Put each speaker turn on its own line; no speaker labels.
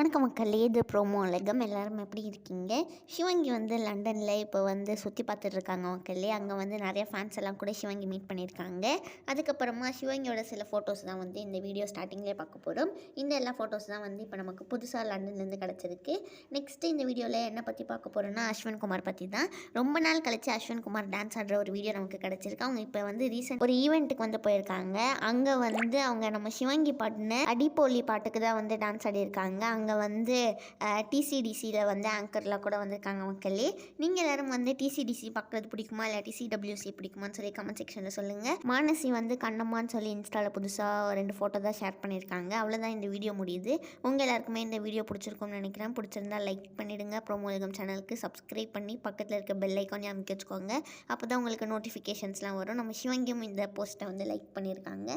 வணக்கம் மக்களே, இது ப்ரோமோ உலகம். எல்லாரும் எப்படி இருக்கீங்க? சிவங்கி வந்து லண்டனில் இப்போ வந்து சுற்றி பார்த்துட்டு இருக்காங்க மக்களே. அங்கே வந்து நிறைய ஃபேன்ஸ் எல்லாம் கூட சிவங்கி மீட் பண்ணியிருக்காங்க. அதுக்கப்புறமா சிவங்கியோட சில ஃபோட்டோஸ் தான் வந்து இந்த வீடியோ ஸ்டார்டிங்லேயே பார்க்க போகிறோம். இந்த எல்லா ஃபோட்டோஸ் தான் வந்து இப்போ நமக்கு புதுசாக லண்டன்லேருந்து கிடச்சிருக்கு. நெக்ஸ்ட்டு இந்த வீடியோவில் என்ன பற்றி பார்க்க போகிறோன்னா அஸ்வின் குமார் பற்றி தான். ரொம்ப நாள் கழிச்சு அஸ்வின் குமார் டான்ஸ் ஆடுற ஒரு வீடியோ நமக்கு கிடச்சிருக்கு. அவங்க இப்போ வந்து ரீசெண்ட் ஒரு ஈவெண்ட்டுக்கு வந்து போயிருக்காங்க. அங்கே வந்து அவங்க நம்ம சிவங்கி பாடின அடிப்போலி பாட்டுக்கு தான் வந்து டான்ஸ் ஆடியிருக்காங்க. அங்கே வந்து டிசிடிசியில் வந்து ஆங்கரில் கூட வந்திருக்காங்க மக்களே. நீங்கள் எல்லோரும் வந்து டிசிடிசி பார்க்குறது பிடிக்குமா இல்லாட்டி சிடபிள்யூசி பிடிக்குமான்னு சொல்லி கமெண்ட் செக்ஷனில் சொல்லுங்கள். மானசி வந்து கண்ணம்மான்னு சொல்லி இன்ஸ்டாவில் புதுசாக 2 ஃபோட்டோ தான் ஷேர் பண்ணியிருக்காங்க. அவ்வளோதான் இந்த வீடியோ முடியுது. உங்கள் எல்லாருக்குமே இந்த வீடியோ பிடிச்சிருக்கும்னு நினைக்கிறேன். பிடிச்சிருந்தா லைக் பண்ணிவிடுங்க. ப்ரோமோ உலகம் சேனலுக்கு சப்ஸ்கிரைப் பண்ணி பக்கத்தில் இருக்க பெல் ஐக்கானே அமைக்க வச்சுக்கோங்க. அப்போ தான் உங்களுக்கு நோட்டிஃபிகேஷன்ஸ்லாம் வரும். நம்ம சிவங்கியும் இந்த போஸ்ட்டை வந்து லைக் பண்ணியிருக்காங்க.